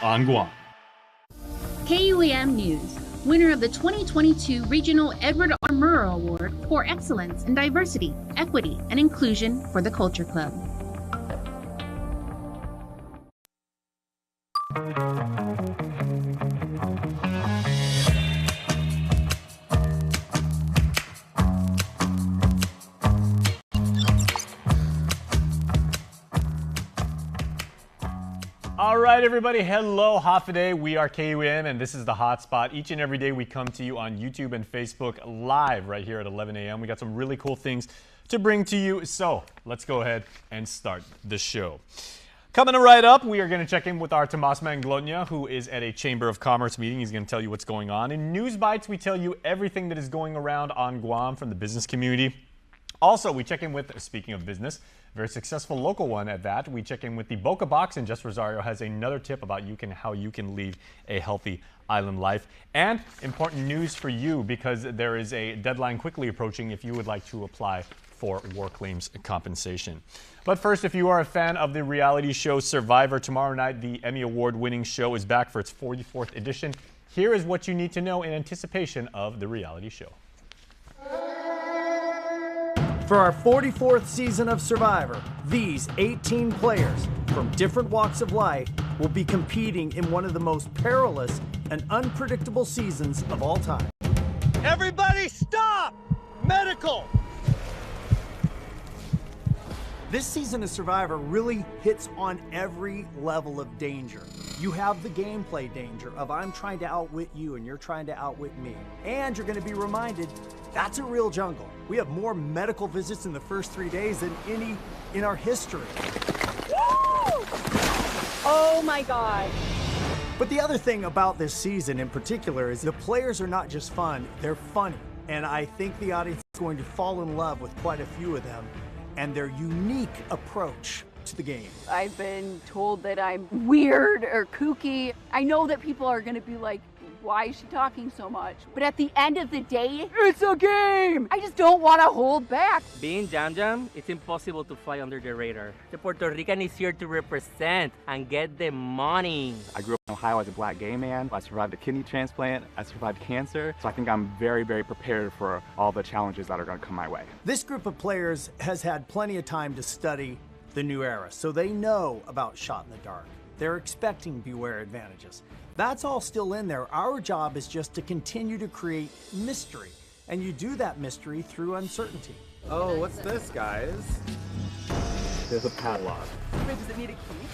on Guam. KUAM News, winner of the 2022 Regional Edward R. Murrow Award for Excellence in Diversity, Equity, and Inclusion for the Culture Club. All right, everybody. Hello, Hafaday. We are KUAM, and this is the HotSpot. Each and every day, we come to you on YouTube and Facebook live right here at 11 a.m. We got some really cool things to bring to you. So let's go ahead and start the show. Coming right up, we are going to check in with our Tomas Manglona, who is at a Chamber of Commerce meeting. He's going to tell you what's going on. In News Bites, we tell you everything that is going around on Guam from the business community. Also, we check in with, speaking of business, very successful local one at that. We check in with the Boca box, and Jess Rosario has another tip about how you can lead a healthy island life. And important news for you, because there is a deadline quickly approaching if you would like to apply for war claims compensation. But first, if you are a fan of the reality show Survivor, tomorrow night the Emmy Award-winning show is back for its 44th edition. Here is what you need to know in anticipation of the reality show. For our 44th season of Survivor, these 18 players from different walks of life will be competing in one of the most perilous and unpredictable seasons of all time. Everybody stop! Medical! This season of Survivor really hits on every level of danger. You have the gameplay danger of I'm trying to outwit you and you're trying to outwit me. And you're going to be reminded that's a real jungle. We have more medical visits in the first 3 days than any in our history. Woo! Oh my God. But the other thing about this season in particular is the players are not just fun, they're funny. And I think the audience is going to fall in love with quite a few of them and their unique approach to the game. I've been told that I'm weird or kooky. I know that people are gonna be like, why is she talking so much? But at the end of the day, it's a game! I just don't want to hold back. Being Jam Jam, it's impossible to fly under the radar. The Puerto Rican is here to represent and get the money. I grew up in Ohio as a black gay man. I survived a kidney transplant. I survived cancer. So I think I'm very, very prepared for all the challenges that are going to come my way. This group of players has had plenty of time to study the new era, so they know about shot in the dark. They're expecting beware advantages. That's all still in there. Our job is just to continue to create mystery. And you do that mystery through uncertainty. Oh, what's this, guys? There's a padlock. Wait, does it need a key?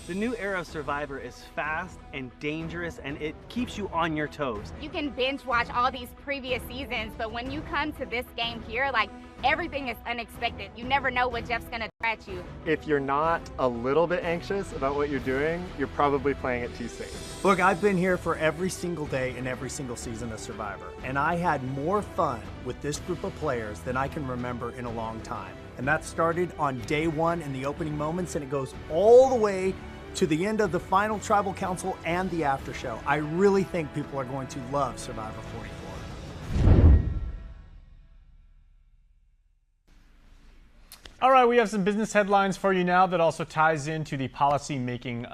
The new era of Survivor is fast and dangerous, and it keeps you on your toes. You can binge watch all these previous seasons, but when you come to this game here, like, everything is unexpected. You never know what Jeff's gonna throw at you. If you're not a little bit anxious about what you're doing, you're probably playing it too safe. Look, I've been here for every single day in every single season of Survivor, and I had more fun with this group of players than I can remember in a long time. And that started on day one in the opening moments, and it goes all the way to the end of the final tribal council and the after show. I really think people are going to love Survivor 44. All right, we have some business headlines for you now that also ties into the policy-making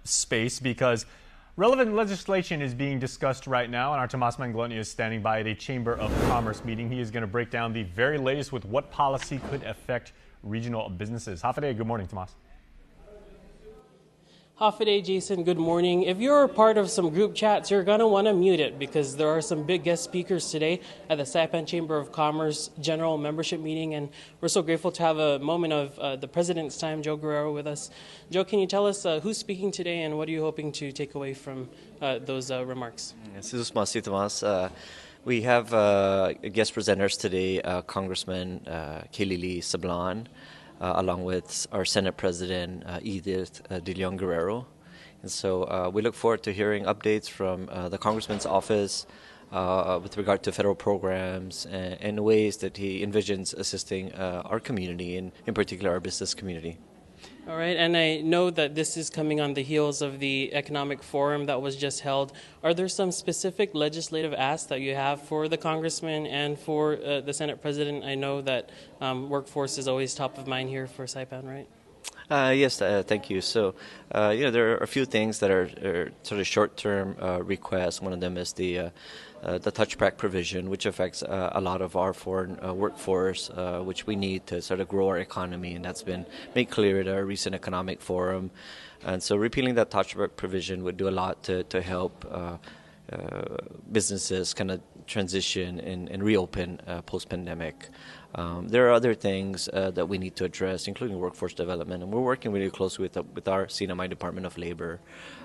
space, because relevant legislation is being discussed right now, and our Tomas Manglona is standing by at a Chamber of Commerce meeting. He is going to break down the very latest with what policy could affect regional businesses. Hafaday, good morning, Tomas. Hafaday, Jason, good morning. If you're a part of some group chats, you're going to want to mute it because there are some big guest speakers today at the Saipan Chamber of Commerce General Membership Meeting, and we're so grateful to have a moment of the President's time, Joe Guerrero, with us. Joe, can you tell us who's speaking today and what are you hoping to take away from those remarks? Yes, this is Tomas. We have guest presenters today, Congressman Kelili Sablan, along with our Senate President, Edith De Leon Guerrero. And so we look forward to hearing updates from the Congressman's office with regard to federal programs and ways that he envisions assisting our community, and in particular our business community. All right, and I know that this is coming on the heels of the economic forum that was just held. Are there some specific legislative asks that you have for the Congressman and for the Senate President? I know that workforce is always top of mind here for Saipan, right? Yes, thank you. So, there are a few things that are sort of short-term requests. One of them is the touchback provision, which affects a lot of our foreign workforce, which we need to sort of grow our economy, and that's been made clear at our recent economic forum. And so repealing that touchback provision would do a lot to help businesses kind of transition and reopen post-pandemic. There are other things that we need to address, including workforce development, and we're working really closely with our CNMI Department of Labor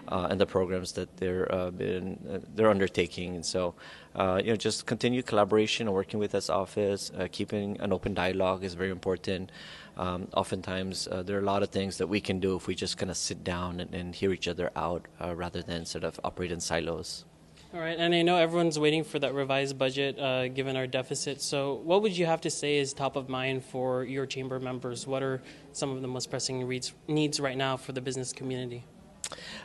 and the programs that they're undertaking. And so, just continued collaboration and working with this office, keeping an open dialogue is very important. Oftentimes, there are a lot of things that we can do if we just kind of sit down and hear each other out rather than sort of operate in silos. All right, and I know everyone's waiting for that revised budget given our deficit. So what would you have to say is top of mind for your chamber members? What are some of the most pressing needs right now for the business community?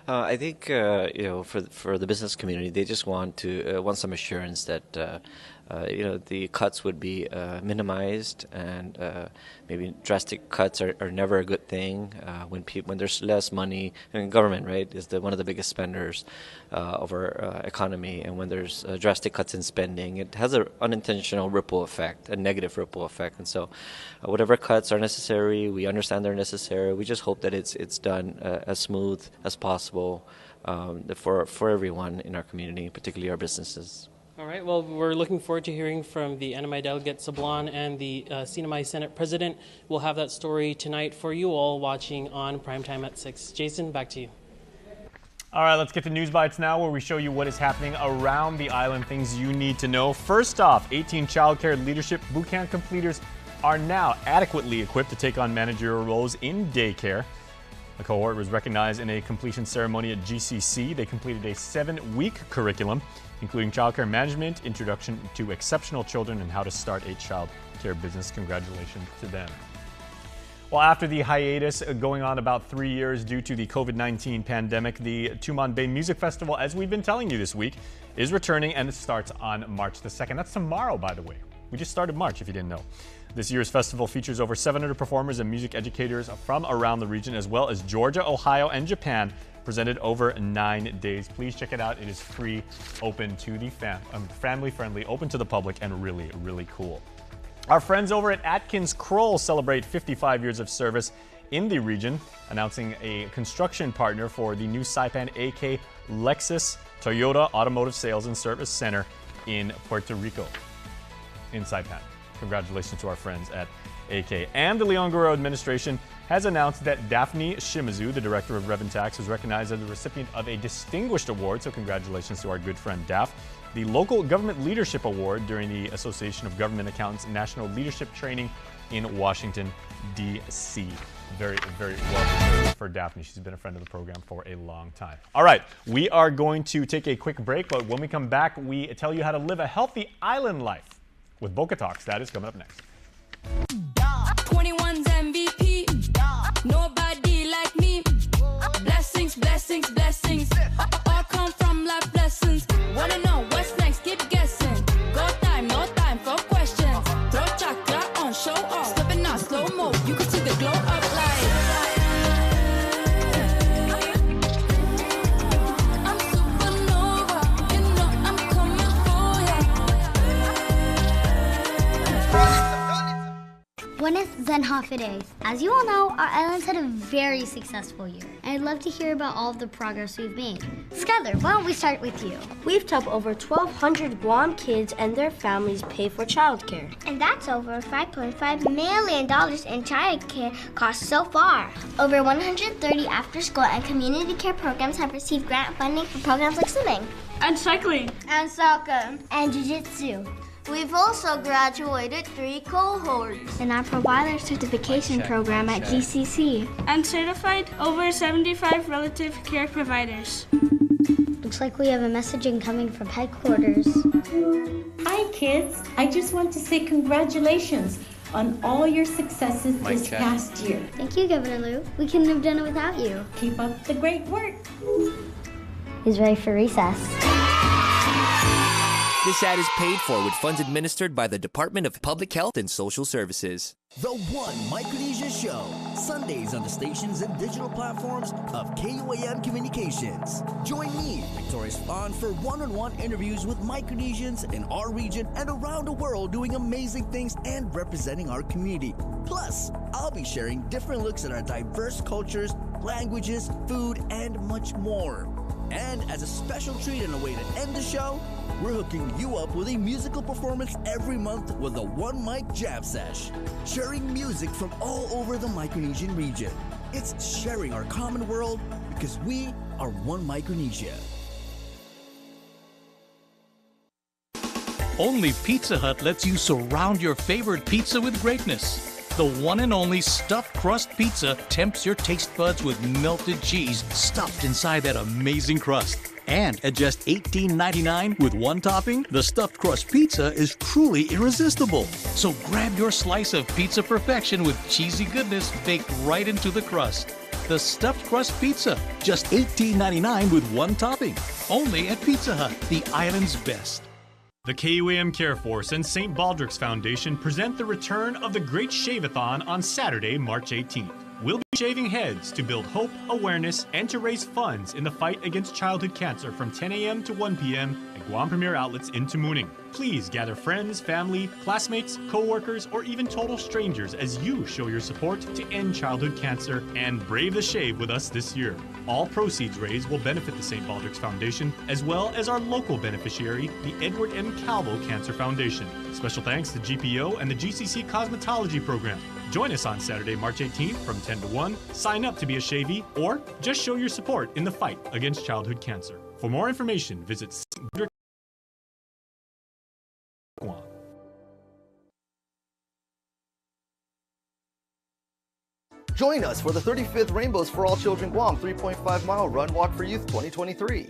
I think for the business community, they just want some assurance that the cuts would be minimized, and maybe drastic cuts are never a good thing. When there's less money, and government, right, is one of the biggest spenders of our economy, and when there's drastic cuts in spending, it has an unintentional ripple effect, a negative ripple effect. And so, whatever cuts are necessary, we understand they're necessary. We just hope that it's done as smooth as possible for everyone in our community, particularly our businesses. All right, well, we're looking forward to hearing from the NMI delegate Sablan and the CNMI Senate President. We'll have that story tonight for you all watching on Primetime at 6. Jason, back to you. All right, let's get to News Bites now, where we show you what is happening around the island, things you need to know. First off, 18 childcare leadership bootcamp completers are now adequately equipped to take on managerial roles in daycare. The cohort was recognized in a completion ceremony at GCC. They completed a 7-week curriculum, including childcare management, introduction to exceptional children, and how to start a child care business. Congratulations to them. Well, after the hiatus going on about 3 years due to the COVID-19 pandemic, the Tumon Bay Music Festival, as we've been telling you this week, is returning, and it starts on March the 2nd. That's tomorrow, by the way. We just started March, if you didn't know. This year's festival features over 700 performers and music educators from around the region, as well as Georgia, Ohio, and Japan, presented over 9 days. Please check it out. It is free, open to the family-friendly, open to the public, and really, really cool. Our friends over at Atkins Kroll celebrate 55 years of service in the region, announcing a construction partner for the new Saipan AK Lexus Toyota Automotive Sales and Service Center in Puerto Rico, in Saipan. Congratulations to our friends at AK. And the Leon Guerrero administration has announced that Daphne Shimizu, the Director of Rev and Tax, was recognized as the recipient of a distinguished award, so congratulations to our good friend Daph. The Local Government Leadership Award during the Association of Government Accountants National Leadership Training in Washington, D.C. Very, very well for Daphne. She's been a friend of the program for a long time. All right, we are going to take a quick break, but when we come back, we tell you how to live a healthy island life with Boca Talks. That is coming up next. 21's MVP, nobody like me. Blessings, blessings, blessings, all come from life lessons. Wanna know what's next? Keep guessing. Go time, no time for questions. Throw chocolate on, show off. Stepping out slow mo, you can see the glow of light. I'm supernova, you know I'm coming for ya. Buenos Zenhafides. As you all know, our islands had a very successful year, and I'd love to hear about all of the progress we've made. Skylar, why don't we start with you? We've helped over 1,200 Guam kids and their families pay for childcare. And that's over $5.5 million in childcare costs so far. Over 130 after-school and community care programs have received grant funding for programs like swimming, and cycling, and soccer, and jiu-jitsu. We've also graduated 3 cohorts in our provider certification program at GCC, and certified over 75 relative care providers. Looks like we have a message incoming from headquarters. Hi kids, I just want to say congratulations on all your successes this past year. Thank you, Governor Lou. We couldn't have done it without you. Keep up the great work. He's ready for recess. This ad is paid for with funds administered by the Department of Public Health and Social Services. The One Micronesia Show, Sundays on the stations and digital platforms of KUAM Communications. Join me, Victoria Spahn, for one-on-one interviews with Micronesians in our region and around the world doing amazing things and representing our community. Plus, I'll be sharing different looks at our diverse cultures, languages, food, and much more. And as a special treat and a way to end the show, we're hooking you up with a musical performance every month with a One Mic Jam Sesh, sharing music from all over the Micronesian region. It's sharing our common world because we are One Micronesia. Only Pizza Hut lets you surround your favorite pizza with greatness. The one and only stuffed crust pizza tempts your taste buds with melted cheese stuffed inside that amazing crust. And at just $18.99 with one topping, the stuffed crust pizza is truly irresistible. So grab your slice of pizza perfection with cheesy goodness baked right into the crust. The stuffed crust pizza, just $18.99 with one topping. Only at Pizza Hut, the island's best. The KUAM Care Force and St. Baldrick's Foundation present the return of the Great Shave-a-thon on Saturday, March 18th. We'll be shaving heads to build hope, awareness, and to raise funds in the fight against childhood cancer from 10 a.m. to 1 p.m. at Guam Premier Outlets in Tamuning. Please gather friends, family, classmates, co-workers, or even total strangers as you show your support to end childhood cancer and brave the shave with us this year. All proceeds raised will benefit the St. Baldrick's Foundation, as well as our local beneficiary, the Edward M. Calvo Cancer Foundation. Special thanks to GPO and the GCC Cosmetology Program. Join us on Saturday, March 18th from 10 to 1. Sign up to be a shavee, or just show your support in the fight against childhood cancer. For more information, visit St. Baldrick. Guam. Join us for the 35th Rainbows for All Children Guam 3.5-mile Run Walk for Youth 2023.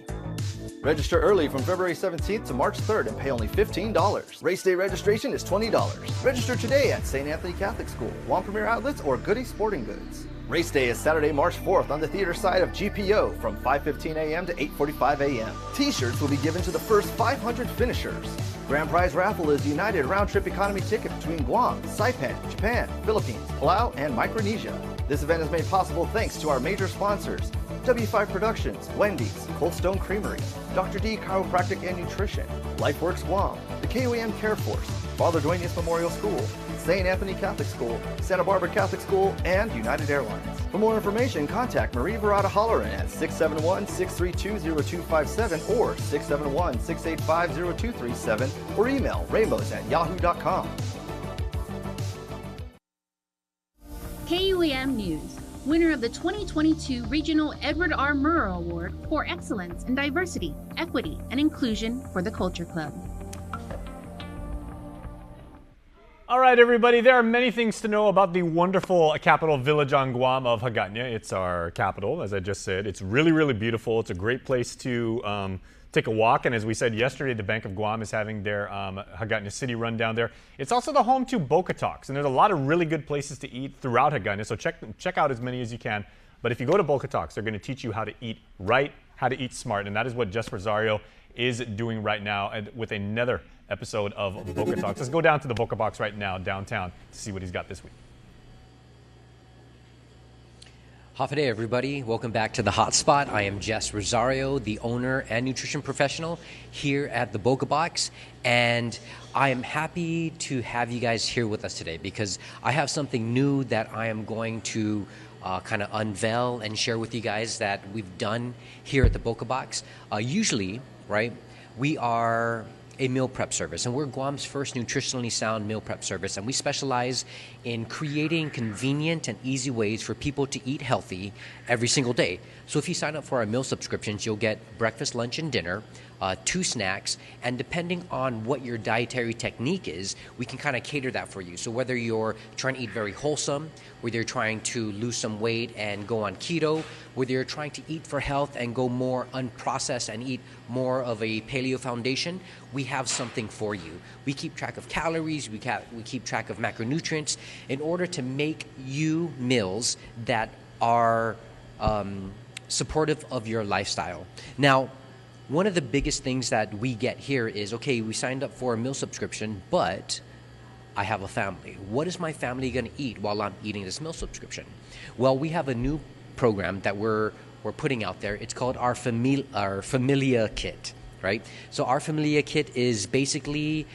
Register early from February 17th to March 3rd and pay only $15. Race day registration is $20. Register today at St. Anthony Catholic School, Guam Premier Outlets, or Goody Sporting Goods. Race day is Saturday, March 4th on the theater side of GPO from 5:15 a.m. to 8:45 a.m. T-shirts will be given to the first 500 finishers. Grand prize raffle is United round-trip economy ticket between Guam, Saipan, Japan, Philippines, Palau, and Micronesia. This event is made possible thanks to our major sponsors: W5 Productions, Wendy's, Cold Stone Creamery, Dr. D Chiropractic and Nutrition, LifeWorks Guam, the KUAM Care Force, Father Duenas Memorial School, St. Anthony Catholic School, Santa Barbara Catholic School, and United Airlines. For more information, contact Marie Verada Holleran at 671-632-0257 or 671-685-0237 or email rainbows@yahoo.com. KUAM News, winner of the 2022 Regional Edward R. Murrow Award for Excellence in Diversity, Equity, and Inclusion for the Culture Club. All right, everybody, there are many things to know about the wonderful capital village on Guam of Hagåtña. It's our capital, as I just said. It's really, really beautiful. It's a great place to take a walk. And as we said yesterday, the Bank of Guam is having their Hagåtña City run down there. It's also the home to Boca Talks. And there's a lot of really good places to eat throughout Hagåtña. So check out as many as you can. But if you go to Boca Talks, they're going to teach you how to eat right, how to eat smart. And that is what Jess Rosario is doing right now with another episode of Boca Talks. Let's go down to the Boca Box right now, downtown, to see what he's got this week. Hafa everybody. Welcome back to the HotSpot. I am Jess Rosario, the owner and nutrition professional here at the Boca Box. And I am happy to have you guys here with us today because I have something new that I am going to kind of unveil and share with you guys that we've done here at the Boca Box. Usually, right, we are a meal prep service, and we're Guam's first nutritionally sound meal prep service, and we specialize in creating convenient and easy ways for people to eat healthy every single day. So if you sign up for our meal subscriptions, you'll get breakfast, lunch, and dinner, 2 snacks, and depending on what your dietary technique is, we can kind of cater that for you. So whether you're trying to eat very wholesome, whether you're trying to lose some weight and go on keto, whether you're trying to eat for health and go more unprocessed and eat more of a paleo foundation, we have something for you. We keep track of calories, we keep track of macronutrients in order to make you meals that are supportive of your lifestyle. Now, one of the biggest things that we get here is, okay, we signed up for a meal subscription, but I have a family. What is my family going to eat while I'm eating this meal subscription? Well, we have a new program that we're putting out there. It's called our Familia Kit, right? So our Familia Kit is basically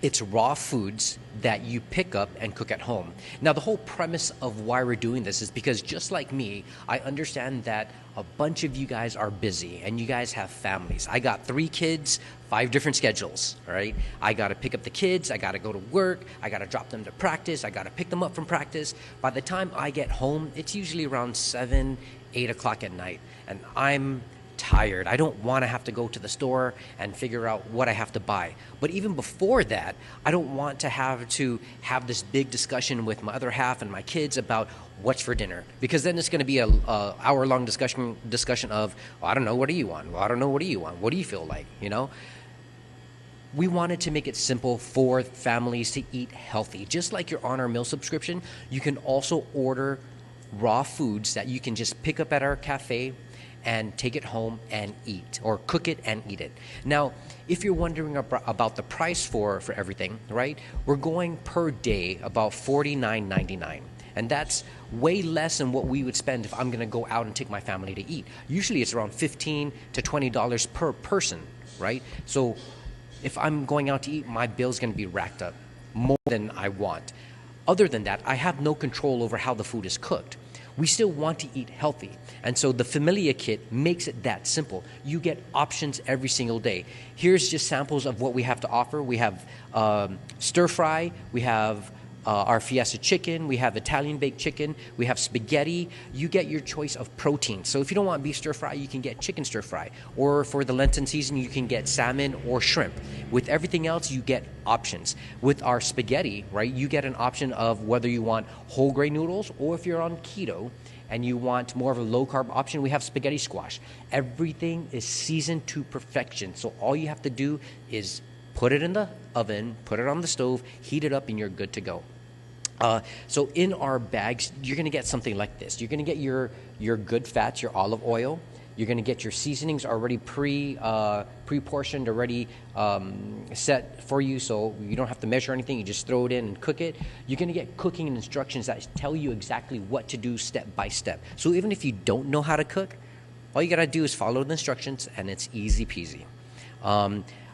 it's raw foods that you pick up and cook at home. Now, the whole premise of why we're doing this is because just like me, I understand that a bunch of you guys are busy and you guys have families. I got 3 kids, 5 different schedules, all right? I got to pick up the kids, I got to go to work, I got to drop them to practice, I got to pick them up from practice. By the time I get home, it's usually around 7, 8 o'clock at night, and I'm tired. I don't want to have to go to the store and figure out what I have to buy. But even before that, I don't want to have this big discussion with my other half and my kids about what's for dinner, because then it's going to be a hour-long discussion of, well, I don't know, what do you want? Well, I don't know, what do you want? What do you feel like? You know? We wanted to make it simple for families to eat healthy. Just like you're on our meal subscription, you can also order raw foods that you can just pick up at our cafe and take it home and eat, or cook it and eat it. Now, if you're wondering about the price for everything, right? We're going per day about $49.99. And that's way less than what we would spend if I'm going to go out and take my family to eat. Usually it's around $15 to $20 per person, right? So if I'm going out to eat, my bill's going to be racked up more than I want. Other than that, I have no control over how the food is cooked. We still want to eat healthy. And so the Familia Kit makes it that simple. You get options every single day. Here's just samples of what we have to offer. We have stir fry, we have our Fiesta chicken, we have Italian baked chicken, we have spaghetti. You get your choice of protein. So if you don't want beef stir fry, you can get chicken stir fry. Or for the Lenten season, you can get salmon or shrimp. With everything else, you get options. With our spaghetti, right, you get an option of whether you want whole grain noodles, or if you're on keto and you want more of a low carb option, we have spaghetti squash. Everything is seasoned to perfection. So all you have to do is put it in the oven, put it on the stove, heat it up, and you're good to go. So in our bags, you're going to get something like this. You're going to get your good fats, your olive oil. You're going to get your seasonings already pre-portioned, already set for you, so you don't have to measure anything. You just throw it in and cook it. You're going to get cooking instructions that tell you exactly what to do step by step. So even if you don't know how to cook, all you got to do is follow the instructions, and it's easy peasy.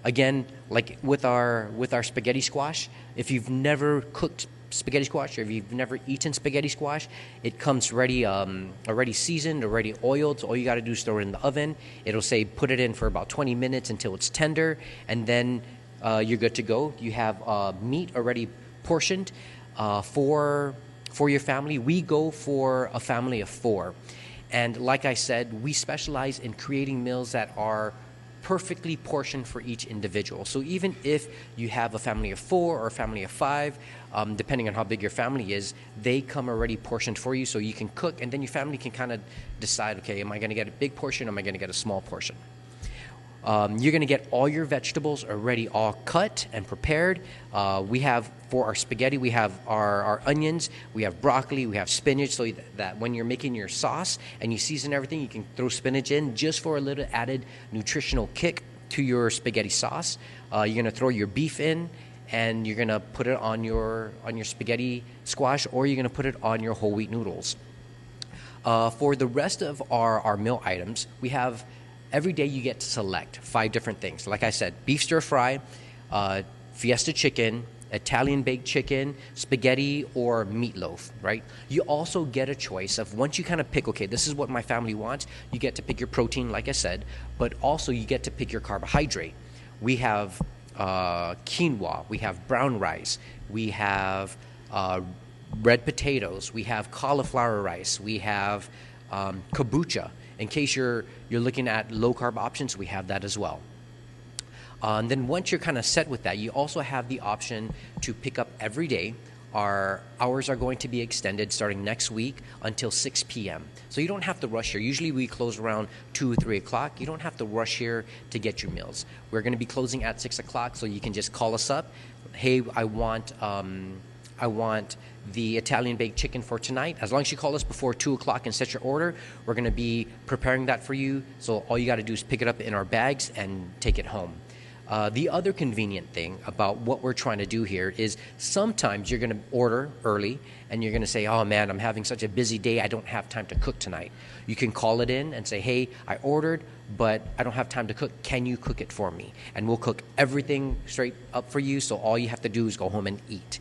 Again, like with our spaghetti squash, if you've never cooked spaghetti squash, or if you've never eaten spaghetti squash, it comes ready, already seasoned, already oiled. So all you got to do is throw it in the oven. It'll say put it in for about 20 minutes until it's tender, and then you're good to go. You have meat already portioned for your family. We go for a family of 4, and like I said, we specialize in creating meals that are perfectly portioned for each individual. So even if you have a family of 4 or a family of 5, depending on how big your family is, they come already portioned for you, so you can cook, and then your family can kind of decide, okay, am I going to get a big portion, or am I going to get a small portion? You're going to get all your vegetables already all cut and prepared. We have, for our spaghetti, we have our onions, we have broccoli, we have spinach, so that when you're making your sauce and you season everything, you can throw spinach in just for a little added nutritional kick to your spaghetti sauce. You're going to throw your beef in, and you're going to put it on your spaghetti squash, or you're going to put it on your whole wheat noodles. For the rest of our meal items, we have every day you get to select 5 different things. Like I said, beef stir fry, Fiesta chicken, Italian baked chicken, spaghetti, or meatloaf, right? You also get a choice of, once you kind of pick, okay, this is what my family wants, you get to pick your protein, like I said, but also you get to pick your carbohydrate. We have quinoa, we have brown rice, we have red potatoes, we have cauliflower rice, we have kombucha. In case you're looking at low-carb options, we have that as well. And then once you're kind of set with that, you also have the option to pick up every day. Our hours are going to be extended starting next week until 6 p.m. So you don't have to rush here. Usually we close around 2 or 3 o'clock. You don't have to rush here to get your meals. We're going to be closing at 6 o'clock, so you can just call us up. Hey, I want I want the Italian baked chicken for tonight. As long as you call us before 2 o'clock and set your order, we're going to be preparing that for you. So all you got to do is pick it up in our bags and take it home. The other convenient thing about what we're trying to do here is sometimes you're going to order early and you're going to say, oh man, I'm having such a busy day, I don't have time to cook tonight. You can call it in and say, hey, I ordered, but I don't have time to cook. Can you cook it for me? And we'll cook everything straight up for you, so all you have to do is go home and eat.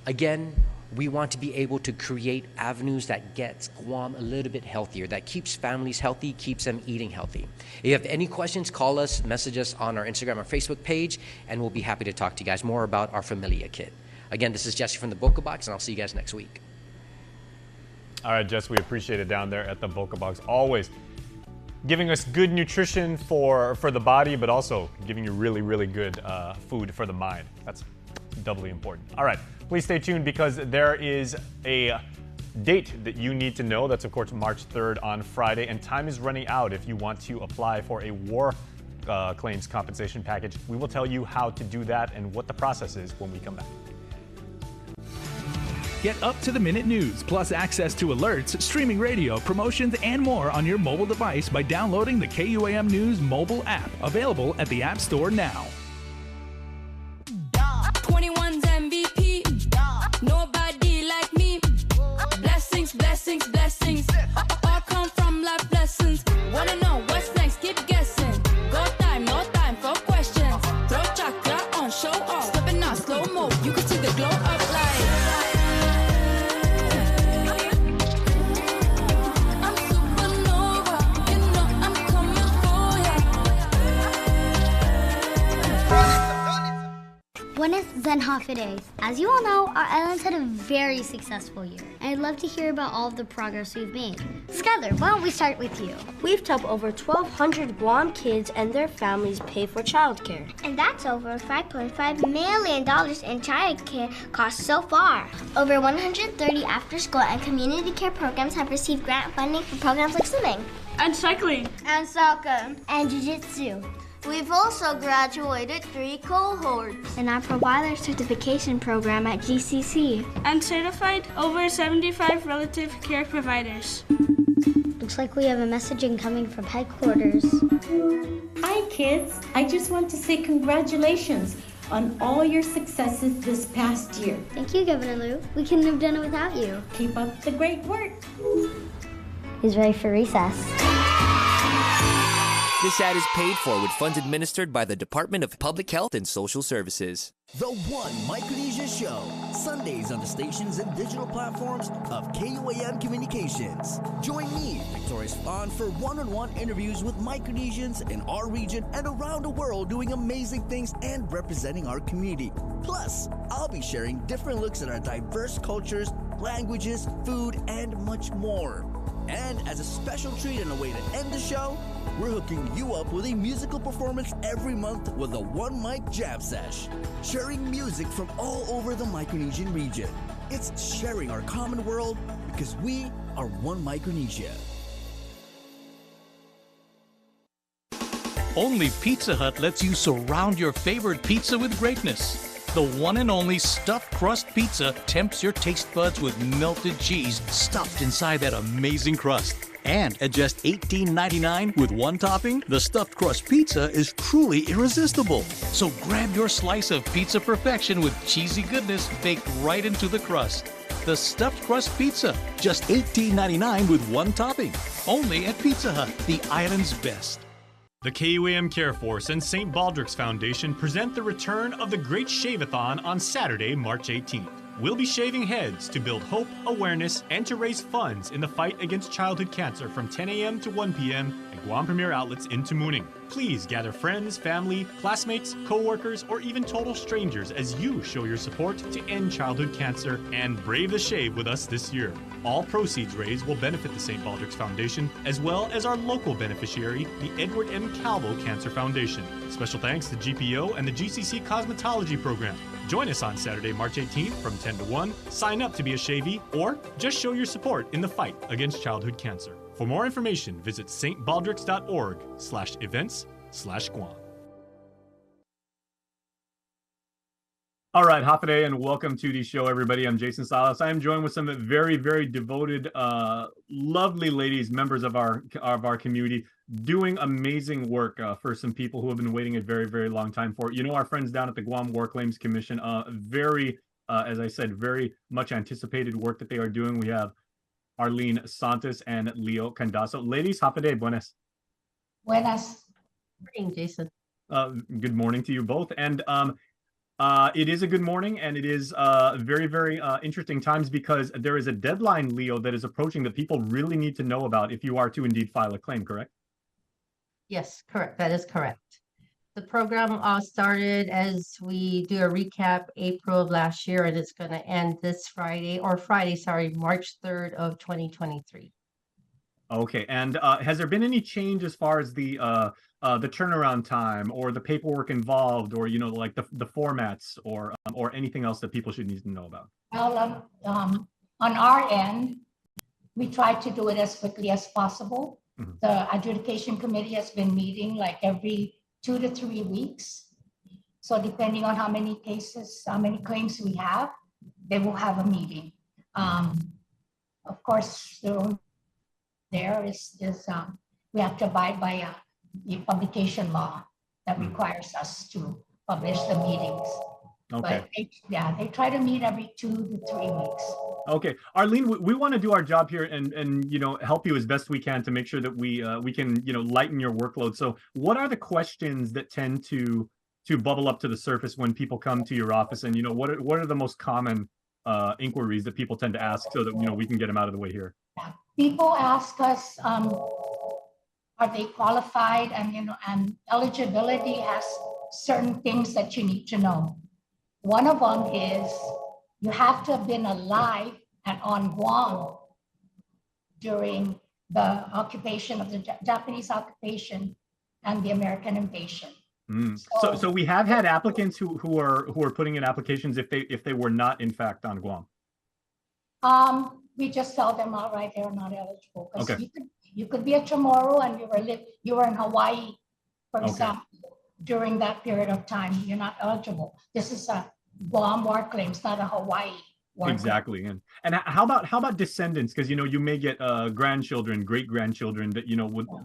Again, we want to be able to create avenues that gets Guam a little bit healthier, that keeps families healthy, keeps them eating healthy. If you have any questions, call us, message us on our Instagram or Facebook page, and we'll be happy to talk to you guys more about our Familia Kit. Again, this is Jesse from the Boca Box, and I'll see you guys next week. All right, Jess, we appreciate it down there at the Boca Box. Always giving us good nutrition for the body, but also giving you really, really good food for the mind. That's doubly important. All right, please stay tuned because there is a date that you need to know. That's, of course, March 3rd on Friday, and time is running out if you want to apply for a war claims compensation package. We will tell you how to do that and what the process is when we come back. Get up-to-the-minute news, plus access to alerts, streaming radio, promotions, and more on your mobile device by downloading the KUAM News mobile app, available at the App Store now. 21's MVP. Nobody like me. Blessings, blessings, blessings. All come from life lessons. Wanna know what's next? Keep guessing. Go time, no time for questions. Throw chakra on, show off. Stepping out slow mo. You can see the glow up light. When it's Zen Hafa Days. As you all know, our islands had a very successful year. And I'd love to hear about all of the progress we've made. Skylar, why don't we start with you? We've helped over 1,200 Guam kids and their families pay for childcare. And that's over $5.5 million in childcare costs so far. Over 130 after-school and community care programs have received grant funding for programs like swimming. And cycling. And soccer. And jiu-jitsu. We've also graduated 3 cohorts in our provider certification program at GCC. And certified over 75 relative care providers. Looks like we have a message incoming from headquarters. Hi kids, I just want to say congratulations on all your successes this past year. Thank you, Governor Lou. We couldn't have done it without you. Keep up the great work. He's ready for recess. This ad is paid for with funds administered by the Department of Public Health and Social Services. The One Micronesia Show, Sundays on the stations and digital platforms of KUAM Communications. Join me, Victorious Fawn, for one-on-one interviews with Micronesians in our region and around the world doing amazing things and representing our community. Plus, I'll be sharing different looks at our diverse cultures, languages, food, and much more. And as a special treat and a way to end the show, we're hooking you up with a musical performance every month with a One Mic Jam Sesh, sharing music from all over the Micronesian region. It's sharing our common world because we are One Micronesia. Only Pizza Hut lets you surround your favorite pizza with greatness. The one and only stuffed crust pizza tempts your taste buds with melted cheese stuffed inside that amazing crust. And at just $18.99 with one topping, the stuffed crust pizza is truly irresistible. So grab your slice of pizza perfection with cheesy goodness baked right into the crust. The stuffed crust pizza, just $18.99 with one topping. Only at Pizza Hut, the island's best. The KUAM Care Force and St. Baldrick's Foundation present the return of the Great Shave-a-thon on Saturday, March 18th. We'll be shaving heads to build hope, awareness, and to raise funds in the fight against childhood cancer from 10 a.m. to 1 p.m. at Guam Premier Outlets in Tamuning. Please gather friends, family, classmates, co-workers, or even total strangers as you show your support to end childhood cancer and brave the shave with us this year. All proceeds raised will benefit the St. Baldrick's Foundation, as well as our local beneficiary, the Edward M. Calvo Cancer Foundation. Special thanks to GPO and the GCC Cosmetology Program. Join us on Saturday, March 18th from 10 to 1. Sign up to be a shavee, or just show your support in the fight against childhood cancer. For more information, visit stbaldricks.org/events/Guam. All right, Hafide, and welcome to the show, everybody. I'm Jason Salas. I am joined with some very, very devoted, lovely ladies, members of our community, doing amazing work for some people who have been waiting a very, very long time for it. You know, our friends down at the Guam War Claims Commission, very, as I said, very much anticipated work that they are doing. We have Arlene Santos and Leo Candazo. Ladies, Hafide, buenas. Buenas. Morning, Jason. Good morning to you both. And it is a good morning, and it is very, very interesting times because there is a deadline, Leo, that is approaching that people really need to know about if you are to indeed file a claim, correct? Yes, correct. That is correct. The program started, as we do a recap, April of last year, and it's going to end this Friday, March 3rd of 2023. Okay, and has there been any change as far as the turnaround time or the paperwork involved, or like the formats or anything else that people should need to know about? Well, on our end, we try to do it as quickly as possible. Mm-hmm. The adjudication committee has been meeting like every 2 to 3 weeks. So depending on how many cases, how many claims we have, they will have a meeting. Of course, there is we have to abide by the publication law that requires us to publish the meetings. Okay. But they try to meet every 2 to 3 weeks. Okay, Arlene, we want to do our job here and help you as best we can to make sure that we can lighten your workload. So, what are the questions that tend to bubble up to the surface when people come to your office, and what are the most common inquiries that people tend to ask so that we can get them out of the way here? People ask us, are they qualified, and eligibility has certain things that you need to know. One of them is you have to have been alive and on Guam during the occupation of the Japanese occupation and the American invasion. So we have had applicants who are putting in applications if they were not in fact on Guam. We just tell them outright they're not eligible, because okay. you could be a Chamorro and you were in Hawaii, for example, during that period of time. You're not eligible. This is a Guam war claims, not a Hawaii war exactly. Claim. And how about descendants? Because you may get grandchildren, great grandchildren that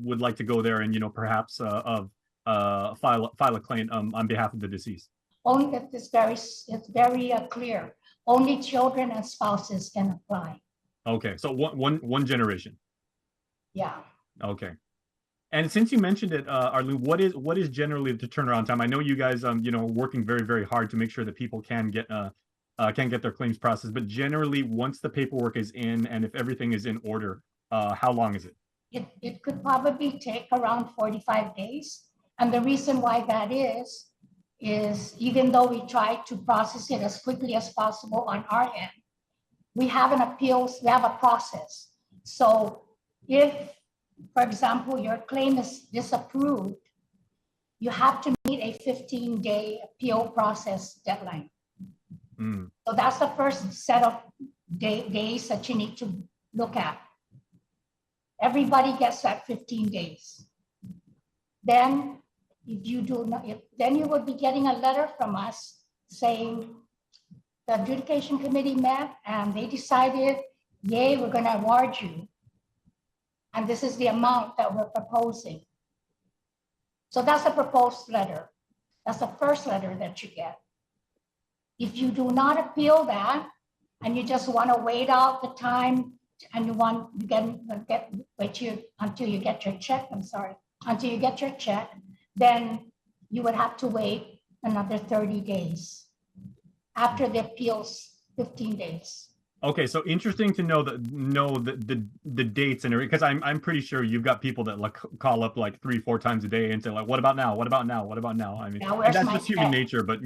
would like to go there and perhaps file a claim on behalf of the deceased. Only it's very clear. Only children and spouses can apply. Okay, so one generation. Yeah. Okay. And since you mentioned it, Arlene, what is generally the turnaround time? I know you guys are working very, very hard to make sure that people can get their claims processed, but generally once the paperwork is in and if everything is in order, how long is it? It could probably take around 45 days. And the reason why that is even though we try to process it as quickly as possible on our end, we have we have a process. So if, for example, your claim is disapproved, you have to meet a 15-day appeal process deadline. So that's the first set of days that you need to look at. Everybody gets that 15 days. Then if you do not, then you would be getting a letter from us saying the adjudication committee met and they decided, yay, we're going to award you. And this is the amount that we're proposing. So that's a proposed letter. That's the first letter that you get. If you do not appeal that, and you just want to wait out the time, and you want to wait until you get your check, until you get your check, then you would have to wait another 30 days. After the appeals, 15 days. Okay, so interesting to know the dates and everything, because I'm pretty sure you've got people that call up like 3-4 times a day and say like, what about now? What about now? What about now? I mean, that's just human nature, but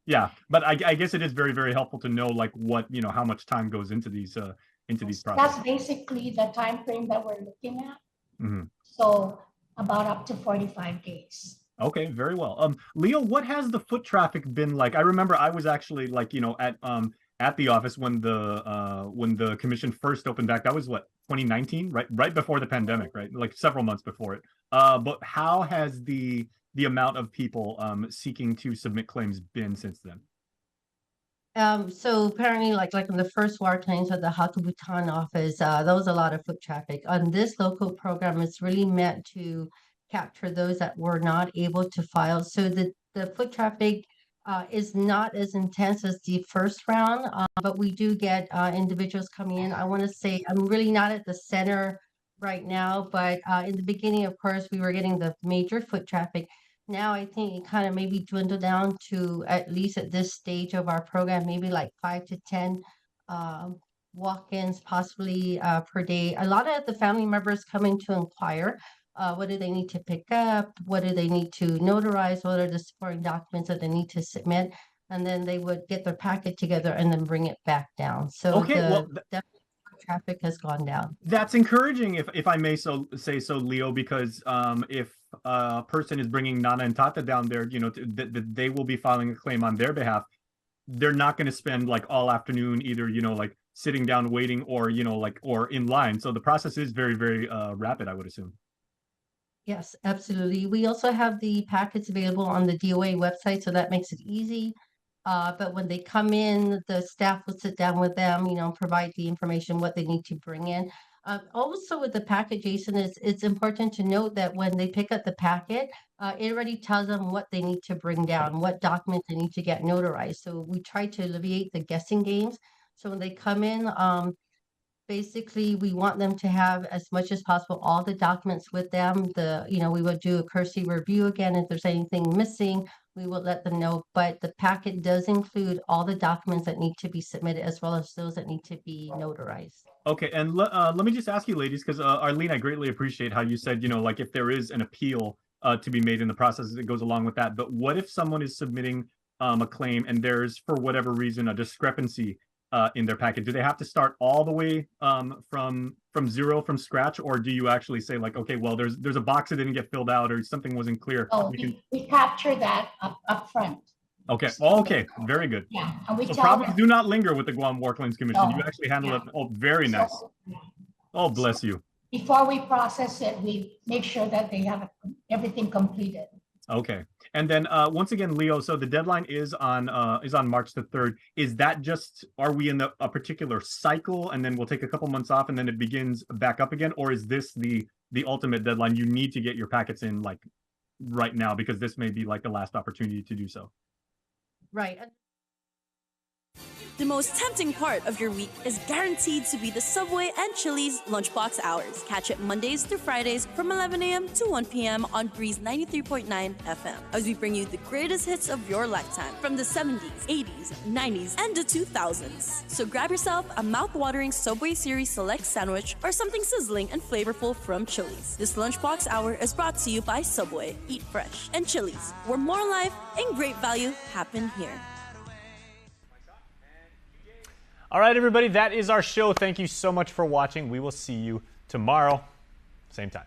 yeah. But I guess it is very, very helpful to know like what how much time goes into these processes. That's basically the time frame that we're looking at. Mm-hmm. So about up to 45 days. Okay, very well. Leo, what has the foot traffic been like? I remember I was actually like, at the office when the commission first opened back. That was what, 2019, right before the pandemic, right? Like several months before it. But how has the amount of people seeking to submit claims been since then? So apparently, like on the first warplanes at the Hakabutan office, there was a lot of foot traffic. On this local program, it's really meant to capture those that were not able to file. So the foot traffic is not as intense as the first round, but we do get individuals coming in. I want to say I'm really not at the center right now, but in the beginning, of course, we were getting the major foot traffic. Now I think it kind of maybe dwindled down to, at least at this stage of our program, maybe like 5 to 10 walk-ins possibly per day. A lot of the family members come in to inquire. What do they need to pick up? What do they need to notarize? What are the supporting documents that they need to submit? And then they would get their packet together and then bring it back down. So definitely traffic has gone down. That's encouraging, if I may say so, Leo, because if a person is bringing Nana and Tata down there, you know, they will be filing a claim on their behalf. They're not going to spend like all afternoon either, you know, like sitting down waiting or, you know, like, or in line. So the process is very, very rapid, I would assume. Yes, absolutely. We also have the packets available on the DOA website, so that makes it easy. But when they come in, the staff will sit down with them, you know, provide the information, what they need to bring in. Also with the packet, Jason, it's important to note that when they pick up the packet, it already tells them what they need to bring down, what documents they need to get notarized. So we try to alleviate the guessing games. So when they come in, basically we want them to have as much as possible all the documents with them. You know, we would do a courtesy review again. If there's anything missing, we will let them know, but the packet does include all the documents that need to be submitted as well as those that need to be notarized. Okay, and let me just ask you, ladies, because Arlene, I greatly appreciate how you said, you know, like if there is an appeal to be made in the process that goes along with that. But what if someone is submitting a claim and there's, for whatever reason, a discrepancy in their packet? Do they have to start all the way from zero, from scratch, or do you actually say like, okay, well, there's a box that didn't get filled out or something wasn't clear? Oh, we capture that up front. Okay. Oh, okay. Very good. Yeah. And we so tell problems them, do not linger with the Guam War Claims Commission. No. You actually handle it. Oh, very nice. Oh, bless you. Before we process it, we make sure that they have everything completed. Okay. And then once again, Leo, so the deadline is on March the 3rd. Is that just, are we in a particular cycle and then we'll take a couple months off and then it begins back up again? Or is this the ultimate deadline? You need to get your packets in like right now because this may be like the last opportunity to do so. Right. The most tempting part of your week is guaranteed to be the Subway and Chili's lunchbox hours. Catch it Mondays through Fridays from 11 a.m. to 1 p.m. on Breeze 93.9 FM as we bring you the greatest hits of your lifetime from the 70s, 80s, 90s, and the 2000s. So grab yourself a mouth-watering Subway Series Select sandwich or something sizzling and flavorful from Chili's. This lunchbox hour is brought to you by Subway, Eat Fresh, and Chili's, where more life and great value happen here. All right, everybody, that is our show. Thank you so much for watching. We will see you tomorrow, same time.